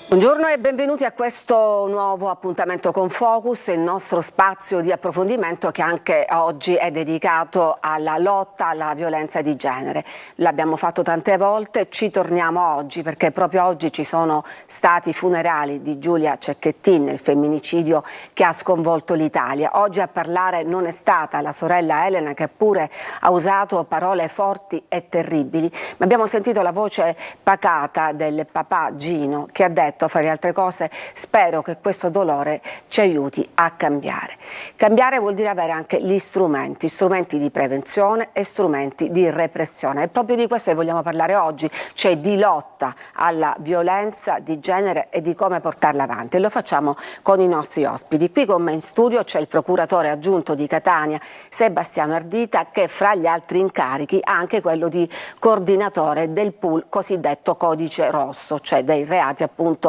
Buongiorno e benvenuti a questo nuovo appuntamento con Focus, il nostro spazio di approfondimento che anche oggi è dedicato alla lotta alla violenza di genere. L'abbiamo fatto tante volte, ci torniamo oggi perché proprio oggi ci sono stati i funerali di Giulia Cecchettin, il femminicidio che ha sconvolto l'Italia. Oggi a parlare non è stata la sorella Elena, che pure ha usato parole forti e terribili, ma abbiamo sentito la voce pacata del papà Gino che ha detto, fra le altre cose: spero che questo dolore ci aiuti a cambiare. Cambiare vuol dire avere anche gli strumenti di prevenzione e strumenti di repressione. E proprio di questo vogliamo parlare oggi, cioè di lotta alla violenza di genere e di come portarla avanti. E lo facciamo con i nostri ospiti. Qui con me in studio c'è il procuratore aggiunto di Catania, Sebastiano Ardita, che fra gli altri incarichi ha anche quello di coordinatore del pool cosiddetto Codice Rosso, cioè dei reati appunto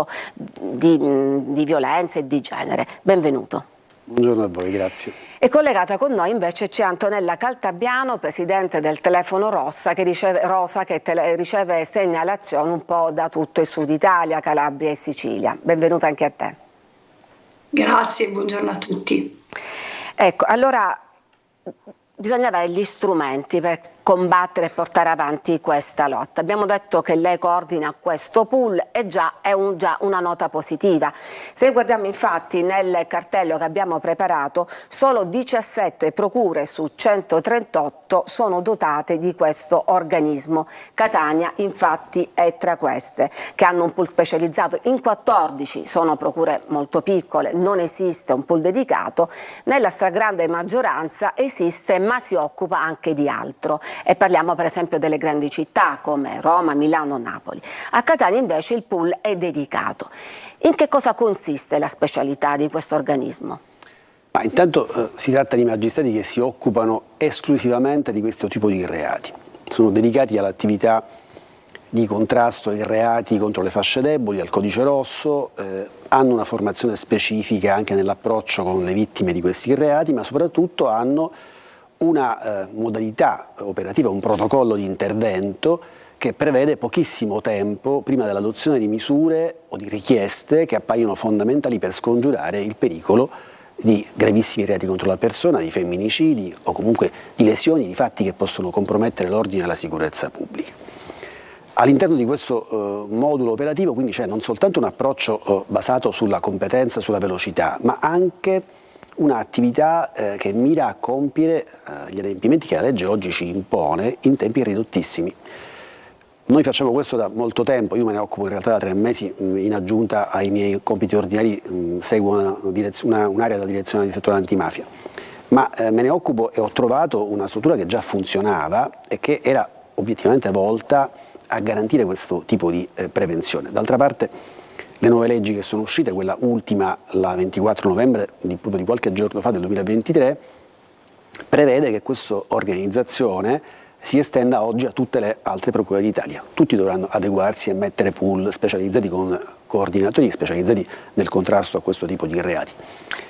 di violenza e di genere. Benvenuto. Buongiorno a voi, grazie. E collegata con noi invece c'è Antonella Caltabiano, presidente del Telefono Rosa, che riceve segnalazioni un po' da tutto il sud Italia, Calabria e Sicilia. Benvenuta anche a te. Grazie, buongiorno a tutti. Ecco, allora bisogna avere gli strumenti per combattere e portare avanti questa lotta. Abbiamo detto che lei coordina questo pool e è una nota positiva. Se guardiamo infatti nel cartello che abbiamo preparato, solo 17 procure su 138 sono dotate di questo organismo. Catania infatti è tra queste che hanno un pool specializzato. In 14 sono procure molto piccole, non esiste un pool dedicato. Nella stragrande maggioranza esiste, ma si occupa anche di altro. E parliamo per esempio delle grandi città come Roma, Milano, Napoli. A Catania invece il pool è dedicato. In che cosa consiste la specialità di questo organismo? Ma intanto si tratta di magistrati che si occupano esclusivamente di questo tipo di reati. Sono dedicati all'attività di contrasto ai reati contro le fasce deboli, al Codice Rosso, hanno una formazione specifica anche nell'approccio con le vittime di questi reati, ma soprattutto hanno una modalità operativa, un protocollo di intervento che prevede pochissimo tempo prima dell'adozione di misure o di richieste che appaiono fondamentali per scongiurare il pericolo di gravissimi reati contro la persona, di femminicidi o comunque di lesioni, di fatti che possono compromettere l'ordine e la sicurezza pubblica. All'interno di questo modulo operativo quindi c'è non soltanto un approccio basato sulla competenza, sulla velocità, ma anche un'attività che mira a compiere gli adempimenti che la legge oggi ci impone in tempi ridottissimi. Noi facciamo questo da molto tempo, io me ne occupo in realtà da 3 mesi, in aggiunta ai miei compiti ordinari seguo un'area della direzione di settore antimafia, ma me ne occupo e ho trovato una struttura che già funzionava e che era obiettivamente volta a garantire questo tipo di prevenzione. D'altra parte le nuove leggi che sono uscite, quella ultima, la 24 novembre, proprio di qualche giorno fa, del 2023, prevede che questa organizzazione si estenda oggi a tutte le altre procure d'Italia. Tutti dovranno adeguarsi e mettere pool specializzati con coordinatori specializzati nel contrasto a questo tipo di reati.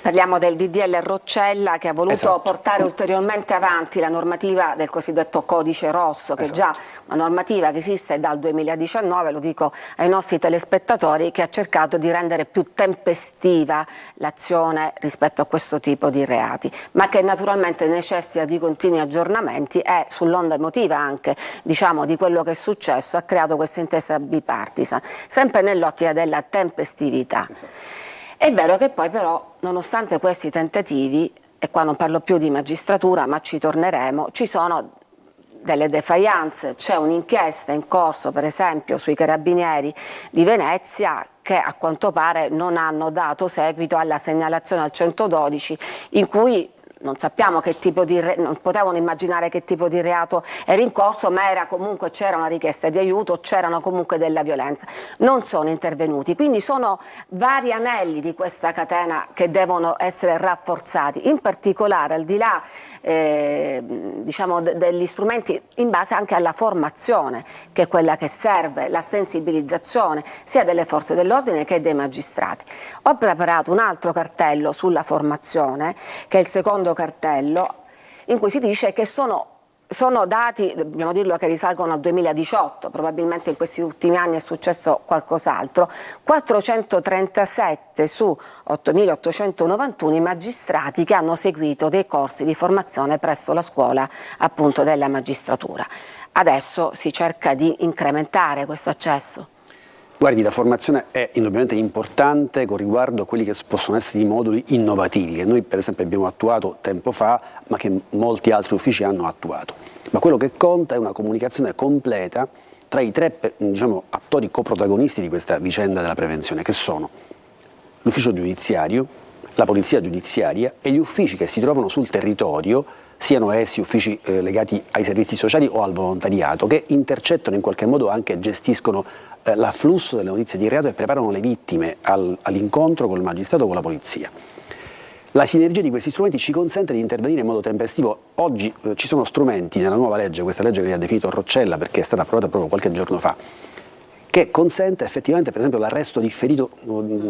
Parliamo del DDL Roccella che ha voluto portare ulteriormente avanti la normativa del cosiddetto Codice Rosso, che è già una normativa che esiste dal 2019, lo dico ai nostri telespettatori, che ha cercato di rendere più tempestiva l'azione rispetto a questo tipo di reati, ma che naturalmente necessita di continui aggiornamenti e sull'onda emotiva anche, diciamo, di quello che è successo, ha creato questa intesa bipartisan, sempre nell'ottica della tempestività. È vero che poi però, nonostante questi tentativi, e qua non parlo più di magistratura, ma ci torneremo, ci sono delle defiance, c'è un'inchiesta in corso per esempio sui carabinieri di Venezia che a quanto pare non hanno dato seguito alla segnalazione al 112 in cui non sappiamo che tipo di non potevano immaginare che tipo di reato era in corso, ma c'era una richiesta di aiuto, c'erano comunque della violenza. Non sono intervenuti, quindi sono vari anelli di questa catena che devono essere rafforzati, in particolare al di là diciamo degli strumenti in base anche alla formazione, che è quella che serve, la sensibilizzazione sia delle forze dell'ordine che dei magistrati. Ho preparato un altro cartello sulla formazione, che è il secondo cartello, in cui si dice che sono sono dati, dobbiamo dirlo, che risalgono al 2018, probabilmente in questi ultimi anni è successo qualcos'altro. 437 su 8.891 i magistrati che hanno seguito dei corsi di formazione presso la scuola appunto della magistratura. Adesso si cerca di incrementare questo accesso. Guardi, la formazione è indubbiamente importante con riguardo a quelli che possono essere i moduli innovativi che noi per esempio abbiamo attuato tempo fa, ma che molti altri uffici hanno attuato. Ma quello che conta è una comunicazione completa tra i tre attori coprotagonisti di questa vicenda della prevenzione, che sono l'ufficio giudiziario, la polizia giudiziaria e gli uffici che si trovano sul territorio, siano essi uffici legati ai servizi sociali o al volontariato, che intercettano in qualche modo anche gestiscono l'afflusso delle notizie di reato e preparano le vittime all'incontro col magistrato o con la polizia. La sinergia di questi strumenti ci consente di intervenire in modo tempestivo. Oggi ci sono strumenti nella nuova legge, questa legge che lei ha definito Roccella perché è stata approvata proprio qualche giorno fa, che consente effettivamente per esempio l'arresto differito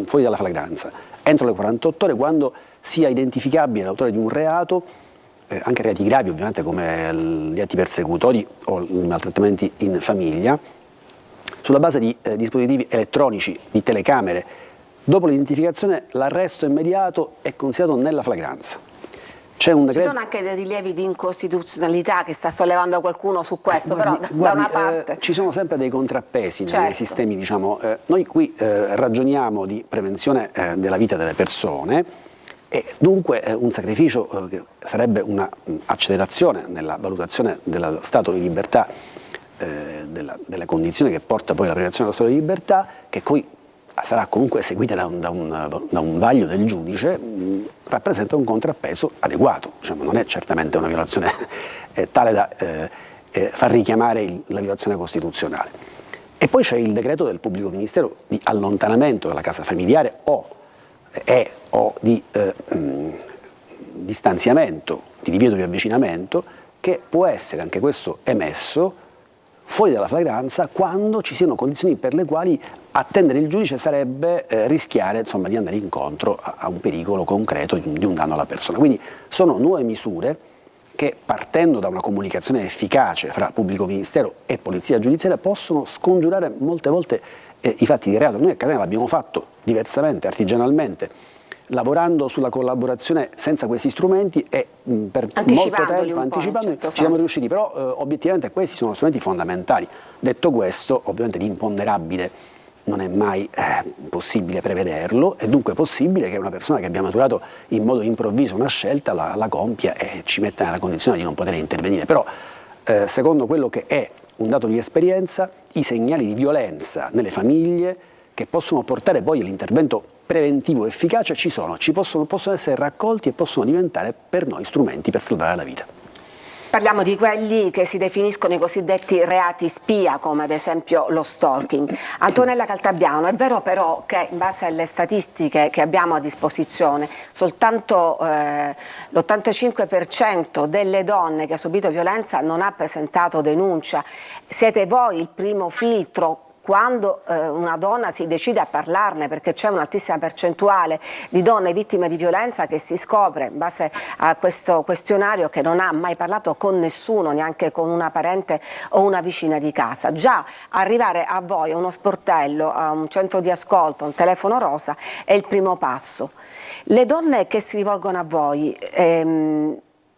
fuori dalla flagranza, entro le 48 ore quando sia identificabile l'autore di un reato, anche reati gravi ovviamente come gli atti persecutori o i maltrattamenti in famiglia, sulla base di dispositivi elettronici, di telecamere. Dopo l'identificazione l'arresto immediato è considerato nella flagranza. C'è un decreto... Ci sono anche dei rilievi di incostituzionalità che sta sollevando qualcuno su questo, però da una parte... ci sono sempre dei contrappesi nei sistemi, noi qui ragioniamo di prevenzione della vita delle persone e dunque un sacrificio che sarebbe un'accelerazione nella valutazione dello stato di libertà delle condizioni che porta poi alla privazione dello stato di libertà, che poi sarà comunque seguita da un vaglio del giudice, rappresenta un contrappeso adeguato, non è certamente una violazione tale da far richiamare la violazione costituzionale. E poi c'è il decreto del pubblico ministero di allontanamento dalla casa familiare o di distanziamento, di divieto di avvicinamento, che può essere anche questo emesso fuori dalla flagranza quando ci siano condizioni per le quali attendere il giudice sarebbe rischiare di andare incontro a un pericolo concreto di un danno alla persona. Quindi sono nuove misure che, partendo da una comunicazione efficace fra pubblico ministero e polizia giudiziaria, possono scongiurare molte volte i fatti di reato. Noi a Catania l'abbiamo fatto diversamente, artigianalmente, lavorando sulla collaborazione senza questi strumenti e per molto tempo anticipandoli ci siamo riusciti, però obiettivamente questi sono strumenti fondamentali. Detto questo, ovviamente l'imponderabile non è mai possibile prevederlo, è dunque possibile che una persona che abbia maturato in modo improvviso una scelta la compia e ci metta nella condizione di non poter intervenire. Però secondo quello che è un dato di esperienza, i segnali di violenza nelle famiglie che possono portare poi all'intervento preventivo efficace possono essere raccolti e possono diventare per noi strumenti per salvare la vita. Parliamo di quelli che si definiscono i cosiddetti reati spia, come ad esempio lo stalking. Antonella Caltabiano, è vero però che in base alle statistiche che abbiamo a disposizione soltanto l'85% delle donne che ha subito violenza non ha presentato denuncia. Siete voi il primo filtro quando una donna si decide a parlarne, perché c'è un'altissima percentuale di donne vittime di violenza che si scopre in base a questo questionario che non ha mai parlato con nessuno, neanche con una parente o una vicina di casa. Già arrivare a voi, a uno sportello, a un centro di ascolto, a un telefono rosa è il primo passo. Le donne che si rivolgono a voi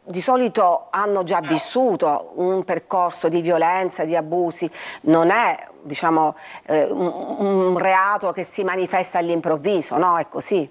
di solito hanno già vissuto un percorso di violenza, di abusi, non è un reato che si manifesta all'improvviso, no? È così.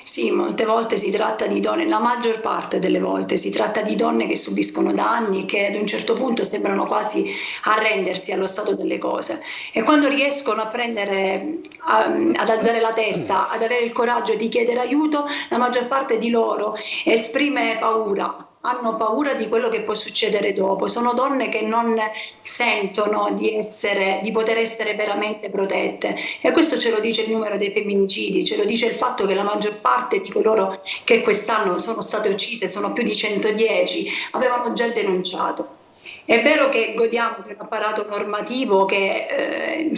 Sì, molte volte si tratta di donne, la maggior parte delle volte si tratta di donne che subiscono danni e che ad un certo punto sembrano quasi arrendersi allo stato delle cose, e quando riescono a ad alzare la testa, ad avere il coraggio di chiedere aiuto, la maggior parte di loro esprime paura. Hanno paura di quello che può succedere dopo. Sono donne che non sentono di poter essere veramente protette, e questo ce lo dice il numero dei femminicidi, ce lo dice il fatto che la maggior parte di coloro che quest'anno sono state uccise, sono più di 110, avevano già denunciato. È vero che godiamo di un apparato normativo che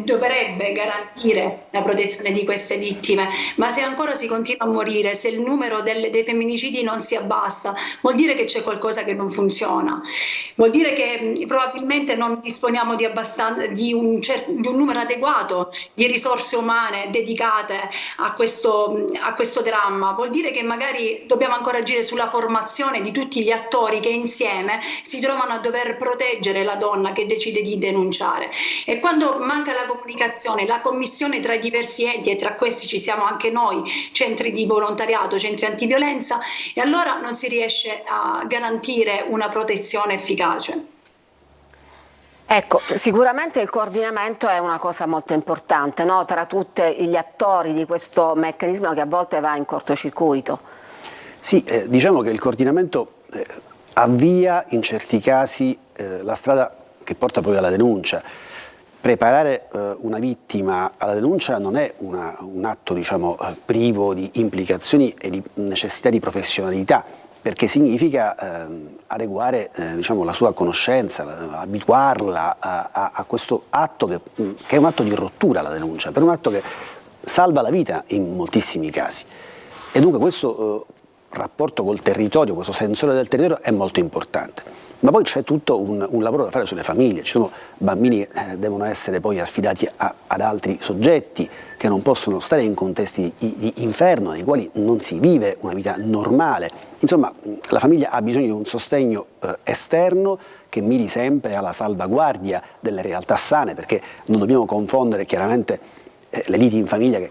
dovrebbe garantire la protezione di queste vittime, ma se ancora si continua a morire, se il numero dei femminicidi non si abbassa, vuol dire che c'è qualcosa che non funziona, vuol dire che probabilmente non disponiamo di un numero adeguato di risorse umane dedicate a questo dramma, vuol dire che magari dobbiamo ancora agire sulla formazione di tutti gli attori che insieme si trovano a dover proteggere la donna che decide di denunciare. E quando manca la comunicazione, la commissione tra i diversi enti, e tra questi ci siamo anche noi, centri di volontariato, centri antiviolenza, e allora non si riesce a garantire una protezione efficace. Ecco, sicuramente il coordinamento è una cosa molto importante, no? Tra tutti gli attori di questo meccanismo che a volte va in cortocircuito. Sì, diciamo che il coordinamento avvia in certi casi la strada che porta poi alla denuncia. Preparare una vittima alla denuncia non è un atto, diciamo, privo di implicazioni e di necessità di professionalità, perché significa adeguare diciamo, la sua conoscenza, abituarla a questo atto che è un atto di rottura, la denuncia, per un atto che salva la vita in moltissimi casi. E dunque questo rapporto col territorio, questo sensore del territorio è molto importante. Ma poi c'è tutto un lavoro da fare sulle famiglie, ci sono bambini che devono essere poi affidati ad altri soggetti che non possono stare in contesti di inferno nei quali non si vive una vita normale. Insomma, la famiglia ha bisogno di un sostegno esterno che miri sempre alla salvaguardia delle realtà sane, perché non dobbiamo confondere chiaramente le liti in famiglia che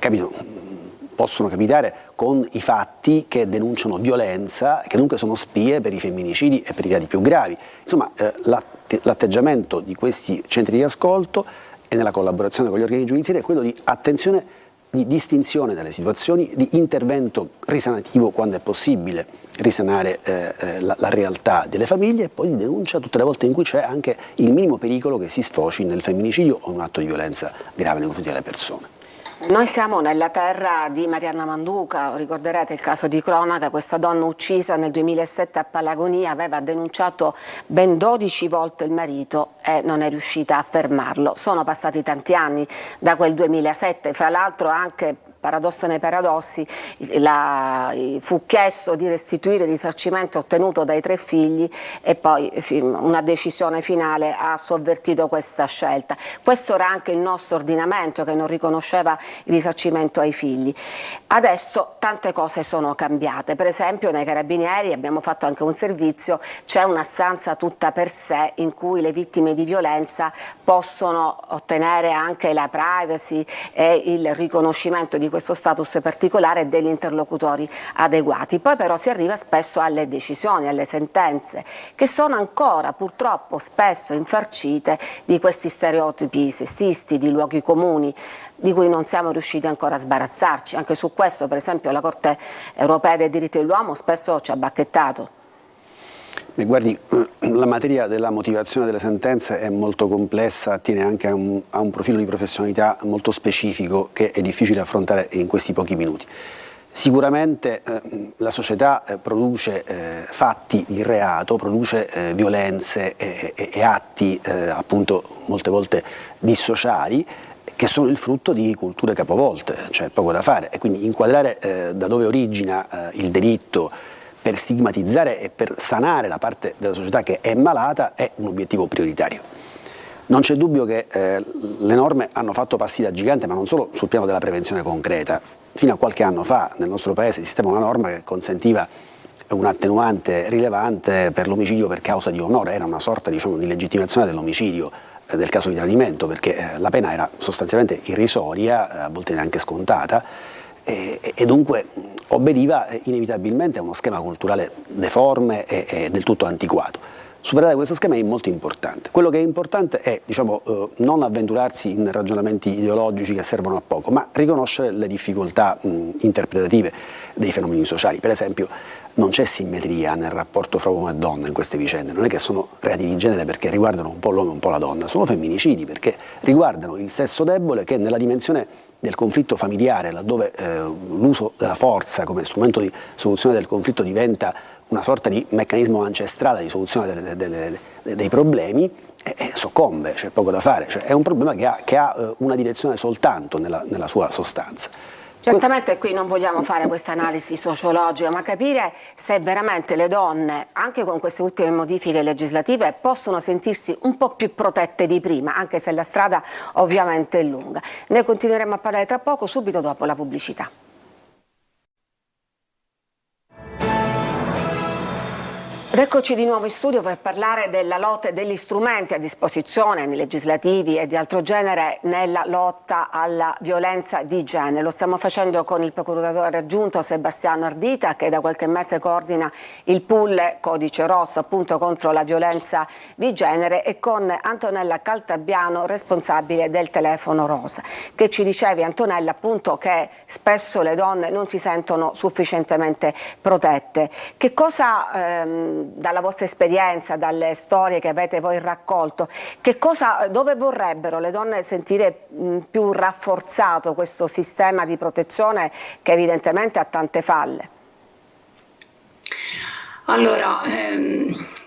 possono capitare con i fatti che denunciano violenza, che dunque sono spie per i femminicidi e per i reati più gravi. Insomma, l'atteggiamento di questi centri di ascolto e nella collaborazione con gli organi giudiziari è quello di attenzione, di distinzione delle situazioni, di intervento risanativo quando è possibile risanare la realtà delle famiglie, e poi di denuncia tutte le volte in cui c'è anche il minimo pericolo che si sfoci nel femminicidio o un atto di violenza grave nei confronti delle persone. Noi siamo nella terra di Marianna Manduca, ricorderete il caso di cronaca, questa donna uccisa nel 2007 a Palagonia aveva denunciato ben 12 volte il marito e non è riuscita a fermarlo. Sono passati tanti anni da quel 2007, fra l'altro anche paradosso nei paradossi, fu chiesto di restituire il risarcimento ottenuto dai 3 figli e poi una decisione finale ha sovvertito questa scelta. Questo era anche il nostro ordinamento che non riconosceva il risarcimento ai figli. Adesso tante cose sono cambiate, per esempio nei Carabinieri abbiamo fatto anche un servizio, c'è una stanza tutta per sé in cui le vittime di violenza possono ottenere anche la privacy e il riconoscimento di questo status particolare e degli interlocutori adeguati. Poi però si arriva spesso alle decisioni, alle sentenze, che sono ancora purtroppo spesso infarcite di questi stereotipi sessisti, di luoghi comuni, di cui non siamo riusciti ancora a sbarazzarci. Anche su questo, per esempio, la Corte Europea dei diritti dell'uomo spesso ci ha bacchettato. Guardi, la materia della motivazione delle sentenze è molto complessa, attiene anche a un profilo di professionalità molto specifico che è difficile affrontare in questi pochi minuti. Sicuramente la società produce fatti di reato, produce violenze e atti appunto molte volte dissociali, che sono il frutto di culture capovolte, cioè poco da fare, e quindi inquadrare da dove origina il delitto per stigmatizzare e per sanare la parte della società che è malata è un obiettivo prioritario. Non c'è dubbio che le norme hanno fatto passi da gigante, ma non solo sul piano della prevenzione concreta. Fino a qualche anno fa nel nostro paese esisteva una norma che consentiva un attenuante rilevante per l'omicidio per causa di onore, era una sorta, diciamo, di legittimazione dell'omicidio del caso di tradimento, perché la pena era sostanzialmente irrisoria, a volte neanche scontata, e dunque obbediva inevitabilmente a uno schema culturale deforme e del tutto antiquato. Superare questo schema è molto importante. Quello che è importante è, diciamo, non avventurarsi in ragionamenti ideologici che servono a poco, ma riconoscere le difficoltà interpretative dei fenomeni sociali. Per esempio, non c'è simmetria nel rapporto fra uomo e donna in queste vicende, non è che sono reati di genere perché riguardano un po' l'uomo e un po' la donna, sono femminicidi perché riguardano il sesso debole che nella dimensione del conflitto familiare, laddove l'uso della forza come strumento di soluzione del conflitto diventa una sorta di meccanismo ancestrale di soluzione dei problemi soccombe, c'è poco da fare, cioè, è un problema che ha una direzione soltanto nella sua sostanza. Certamente qui non vogliamo fare questa analisi sociologica, ma capire se veramente le donne, anche con queste ultime modifiche legislative, possono sentirsi un po' più protette di prima, anche se la strada ovviamente è lunga. Ne continueremo a parlare tra poco, subito dopo la pubblicità. Eccoci di nuovo in studio per parlare della lotta e degli strumenti a disposizione legislativi e di altro genere nella lotta alla violenza di genere. Lo stiamo facendo con il procuratore aggiunto Sebastiano Ardita, che da qualche mese coordina il pool Codice Rosso appunto contro la violenza di genere, e con Antonella Caltabiano, responsabile del telefono rosa. Che ci dicevi, Antonella, appunto che spesso le donne non si sentono sufficientemente protette. Che cosa dalla vostra esperienza, dalle storie che avete voi raccolto, dove vorrebbero le donne sentire più rafforzato questo sistema di protezione che evidentemente ha tante falle? Allora,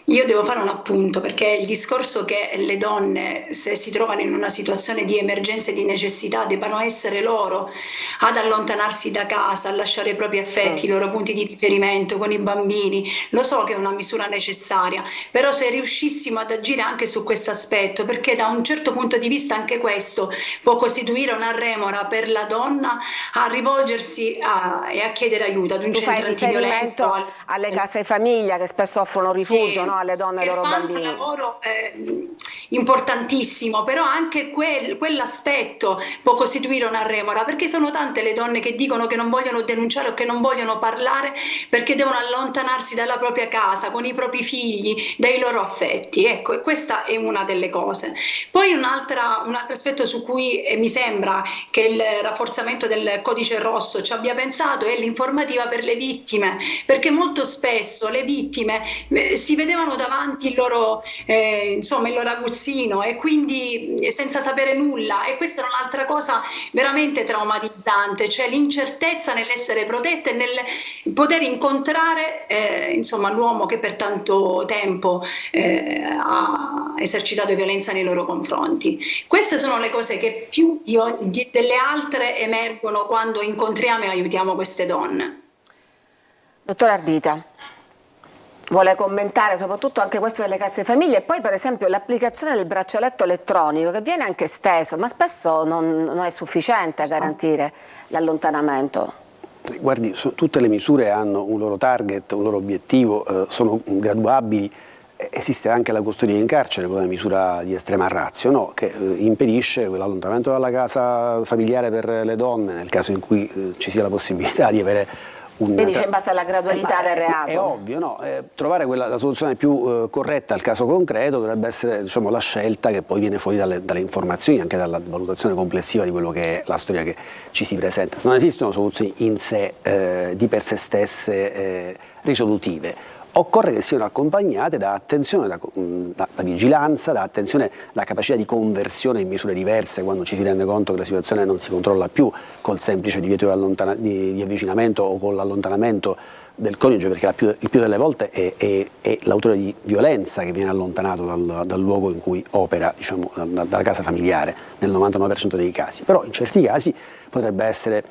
io devo fare un appunto, perché il discorso che le donne, se si trovano in una situazione di emergenza e di necessità, debbano essere loro ad allontanarsi da casa, a lasciare i propri affetti, i loro punti di riferimento con i bambini, lo so che è una misura necessaria, però se riuscissimo ad agire anche su questo aspetto, perché da un certo punto di vista anche questo può costituire una remora per la donna a rivolgersi e a chiedere aiuto ad un centro antiviolenza, alle case famiglia che spesso offrono rifugio, sì, no, alle donne e ai loro bambini. È un lavoro importantissimo, però anche quell'aspetto può costituire una remora, perché sono tante le donne che dicono che non vogliono denunciare o che non vogliono parlare perché devono allontanarsi dalla propria casa, con i propri figli, dai loro affetti. Ecco, e questa è una delle cose. Poi un altro aspetto su cui mi sembra che il rafforzamento del Codice Rosso ci abbia pensato è l'informativa per le vittime, perché molto spesso le vittime si vedevano davanti il loro aguzzino, e quindi senza sapere nulla, e questa è un'altra cosa veramente traumatizzante, cioè l'incertezza nell'essere protette e nel poter incontrare l'uomo che per tanto tempo ha esercitato violenza nei loro confronti. Queste sono le cose che più delle altre emergono quando incontriamo e aiutiamo queste donne. Dottor Ardita, vuole commentare soprattutto anche questo delle case famiglie, e poi per esempio l'applicazione del braccialetto elettronico, che viene anche esteso, ma spesso non è sufficiente a garantire l'allontanamento. Guardi, tutte le misure hanno un loro target, un loro obiettivo, sono graduabili. Esiste anche la custodia in carcere come misura di estrema ratio, no? Che impedisce l'allontanamento dalla casa familiare per le donne nel caso in cui ci sia la possibilità di avere Lei dice in base alla gradualità del reato. È ovvio, no? Trovare la soluzione più corretta al caso concreto dovrebbe essere, diciamo, la scelta che poi viene fuori dalle informazioni, anche dalla valutazione complessiva di quello che è la storia che ci si presenta. Non esistono soluzioni in sé, di per sé stesse, risolutive. Occorre che siano accompagnate da attenzione, da vigilanza, da attenzione, da capacità di conversione in misure diverse quando ci si rende conto che la situazione non si controlla più col semplice divieto di avvicinamento o con l'allontanamento del coniuge, perché il più delle volte è l'autore di violenza che viene allontanato dal luogo in cui opera, diciamo, dalla casa familiare, nel 99% dei casi. Però in certi casi potrebbe essere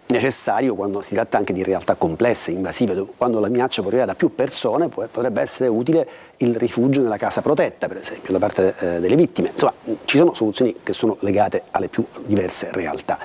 necessario, quando si tratta anche di realtà complesse, invasive, quando la minaccia può arrivare da più persone, potrebbe essere utile il rifugio nella casa protetta, per esempio, da parte delle vittime. Insomma, ci sono soluzioni che sono legate alle più diverse realtà.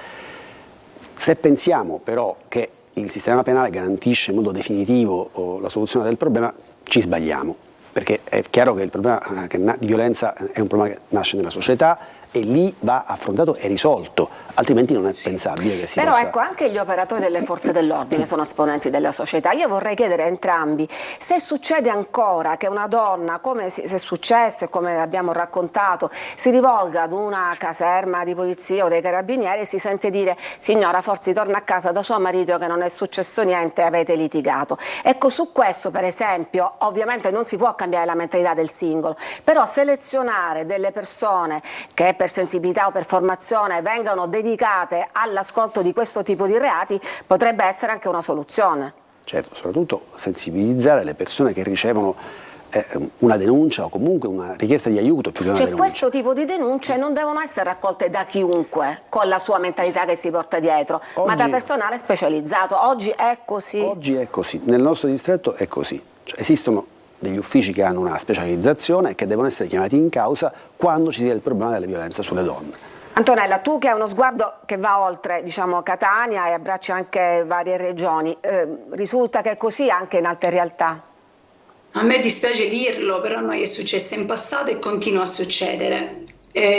Se pensiamo però che il sistema penale garantisce in modo definitivo la soluzione del problema, ci sbagliamo, perché è chiaro che il problema di violenza è un problema che nasce nella società e lì va affrontato e risolto, altrimenti non è pensabile che si Però possa... ecco, anche gli operatori delle forze dell'ordine sono esponenti della società. Io vorrei chiedere a entrambi se succede ancora che una donna, come se è successo e come abbiamo raccontato, si rivolga ad una caserma di polizia o dei carabinieri e si sente dire: signora, forse torna a casa da suo marito che non è successo niente, avete litigato. Ecco, su questo per esempio ovviamente non si può cambiare la mentalità del singolo, però selezionare delle persone che per sensibilità o per formazione vengano dedicate all'ascolto di questo tipo di reati potrebbe essere anche una soluzione. Certo, soprattutto sensibilizzare le persone che ricevono una denuncia o comunque una richiesta di aiuto più che una denuncia. Questo tipo di denunce non devono essere raccolte da chiunque con la sua mentalità che si porta dietro, ma da personale specializzato. Oggi è così. Oggi è così, nel nostro distretto è così. Cioè, esistono degli uffici che hanno una specializzazione e che devono essere chiamati in causa quando ci sia il problema delle violenze sulle donne. Antonella, tu che hai uno sguardo che va oltre, diciamo, Catania e abbraccia anche varie regioni, risulta che è così anche in altre realtà? A me dispiace dirlo, però a noi è successo in passato e continua a succedere.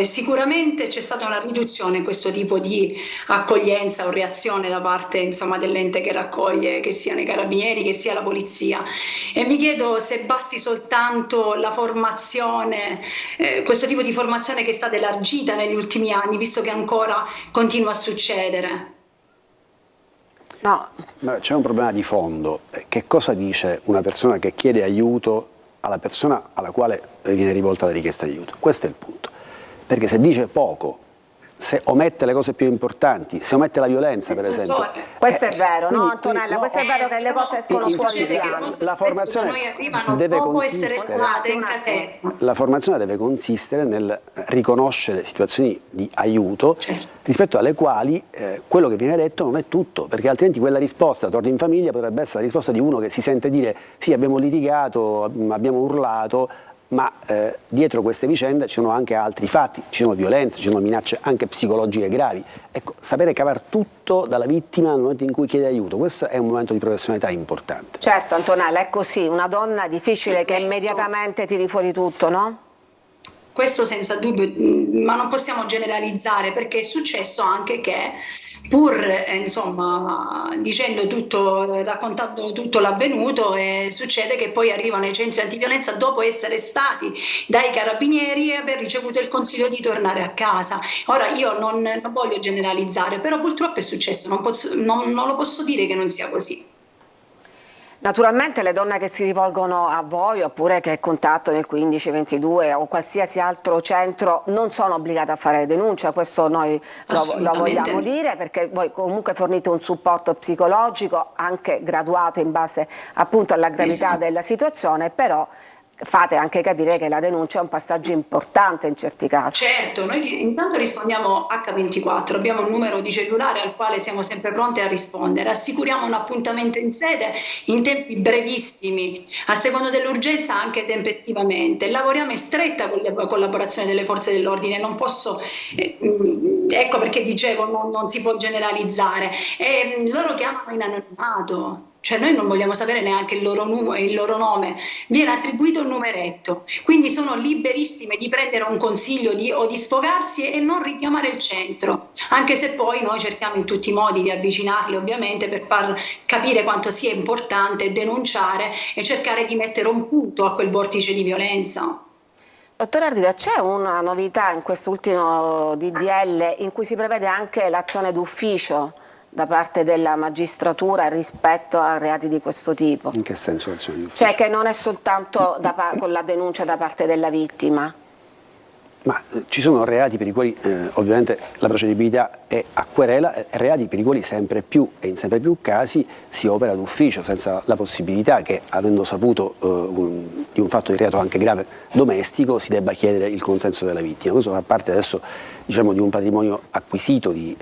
Sicuramente c'è stata una riduzione in questo tipo di accoglienza o reazione da parte, insomma, dell'ente che raccoglie, che siano i carabinieri, che sia la polizia, e mi chiedo se basti soltanto la formazione, questo tipo di formazione che è stata elargita negli ultimi anni, visto che ancora continua a succedere. No. C'è un problema di fondo. Che cosa dice una persona che chiede aiuto alla persona alla quale viene rivolta la richiesta di aiuto? Questo è il punto. Perché se dice poco, se omette le cose più importanti, se omette la violenza, per esempio. Questo è vero, no, Antonella? Questo è vero che le cose escono fuori piano. La formazione deve consistere nel riconoscere situazioni di aiuto, rispetto alle quali quello che viene detto non è tutto, perché altrimenti quella risposta, torno in famiglia, potrebbe essere la risposta di uno che si sente dire sì, abbiamo litigato, abbiamo urlato, ma dietro queste vicende ci sono anche altri fatti, ci sono violenze, ci sono minacce anche psicologiche gravi. Ecco, sapere cavar tutto dalla vittima nel momento in cui chiede aiuto, questo è un momento di professionalità importante. Certo, Antonella, è così, una donna è difficile che immediatamente tiri fuori tutto, no? Questo senza dubbio, ma non possiamo generalizzare, perché è successo anche che pur insomma dicendo tutto, raccontando tutto l'avvenuto, succede che poi arrivano ai centri antiviolenza dopo essere stati dai carabinieri e aver ricevuto il consiglio di tornare a casa. Ora io non voglio generalizzare, però purtroppo è successo, non lo posso dire che non sia così. Naturalmente le donne che si rivolgono a voi oppure che contattano il 1522 o qualsiasi altro centro non sono obbligate a fare denuncia, questo noi lo vogliamo dire, perché voi comunque fornite un supporto psicologico anche graduato in base appunto alla gravità della situazione, però fate anche capire che la denuncia è un passaggio importante in certi casi. Certo, noi intanto rispondiamo H24, abbiamo un numero di cellulare al quale siamo sempre pronti a rispondere, assicuriamo un appuntamento in sede in tempi brevissimi, a seconda dell'urgenza anche tempestivamente, lavoriamo in stretta collaborazione delle forze dell'ordine, non posso, ecco perché dicevo non si può generalizzare, loro chiamano in anonimato. Cioè noi non vogliamo sapere neanche il loro nome, viene attribuito un numeretto, quindi sono liberissime di prendere un consiglio o di sfogarsi e non richiamare il centro, anche se poi noi cerchiamo in tutti i modi di avvicinarle ovviamente per far capire quanto sia importante denunciare e cercare di mettere un punto a quel vortice di violenza. Dottor Ardita, c'è una novità in quest'ultimo DDL in cui si prevede anche l'azione d'ufficio da parte della magistratura rispetto a reati di questo tipo? In che senso l'azione di ufficio? Cioè che non è soltanto con la denuncia da parte della vittima? Ma ci sono reati per i quali ovviamente la procedibilità è a querela, reati per i quali sempre più e in sempre più casi si opera d'ufficio, senza la possibilità che, avendo saputo di un fatto di reato anche grave domestico, si debba chiedere il consenso della vittima. Questo fa parte adesso, diciamo, di un patrimonio acquisito di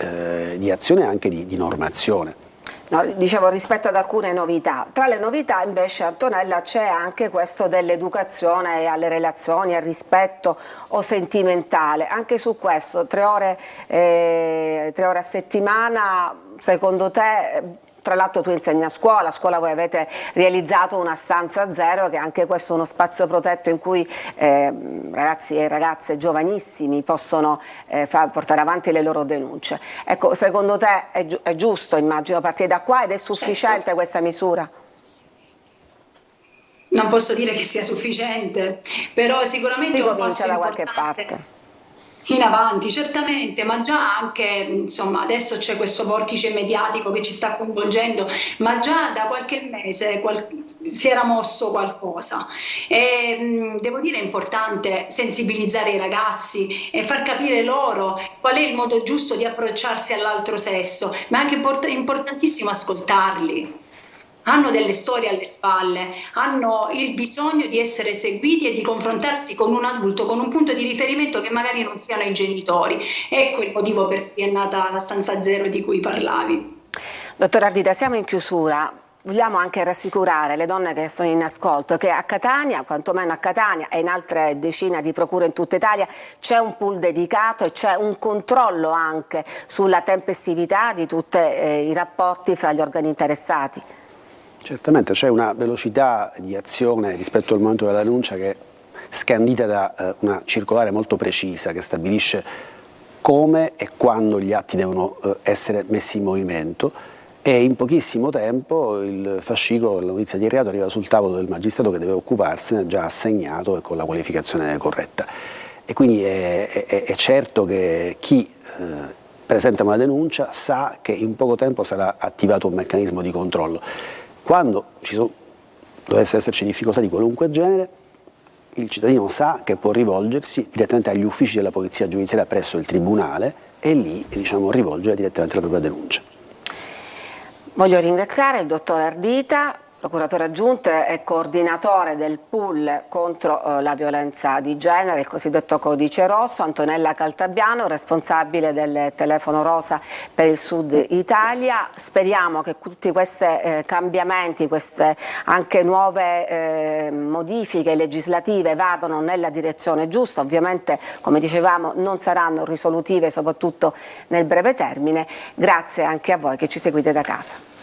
azione e anche di normazione. No, dicevo rispetto ad alcune novità. Tra le novità invece, Antonella, c'è anche questo dell'educazione alle relazioni, al rispetto o sentimentale. Anche su questo, 3 ore a settimana, secondo te? Tra l'altro tu insegni a scuola voi avete realizzato una stanza zero, che anche questo è uno spazio protetto in cui ragazzi e ragazze giovanissimi possono portare avanti le loro denunce. Ecco, secondo te è giusto, immagino, partire da qua ed è sufficiente questa misura? Non posso dire che sia sufficiente, però sicuramente si comincia da qualche parte. In avanti, certamente, ma già anche, insomma, adesso c'è questo vortice mediatico che ci sta coinvolgendo, ma già da qualche mese si era mosso qualcosa. E, devo dire, è importante sensibilizzare i ragazzi e far capire loro qual è il modo giusto di approcciarsi all'altro sesso, ma è anche importantissimo ascoltarli. hanno delle storie alle spalle, hanno il bisogno di essere seguiti e di confrontarsi con un adulto, con un punto di riferimento che magari non siano i genitori. Ecco il motivo per cui è nata la stanza zero di cui parlavi. Dottor Ardita, siamo in chiusura. Vogliamo anche rassicurare le donne che sono in ascolto che a Catania, quantomeno a Catania e in altre decine di procure in tutta Italia, c'è un pool dedicato e c'è un controllo anche sulla tempestività di tutti i rapporti fra gli organi interessati. Certamente c'è una velocità di azione rispetto al momento della denuncia che è scandita da una circolare molto precisa che stabilisce come e quando gli atti devono essere messi in movimento. E in pochissimo tempo il fascicolo della notizia di reato arriva sul tavolo del magistrato che deve occuparsene, già assegnato e con la qualificazione corretta. E quindi è certo che chi presenta una denuncia sa che in poco tempo sarà attivato un meccanismo di controllo. Quando dovesse esserci difficoltà di qualunque genere, il cittadino sa che può rivolgersi direttamente agli uffici della polizia giudiziaria presso il tribunale e lì rivolgere direttamente la propria denuncia. Voglio ringraziare il dottor Ardita, procuratore aggiunto e coordinatore del pool contro la violenza di genere, il cosiddetto Codice Rosso, Antonella Caltabiano, responsabile del telefono rosa per il Sud Italia. Speriamo che tutti questi cambiamenti, queste anche nuove modifiche legislative vadano nella direzione giusta. Ovviamente, come dicevamo, non saranno risolutive, soprattutto nel breve termine. Grazie anche a voi che ci seguite da casa.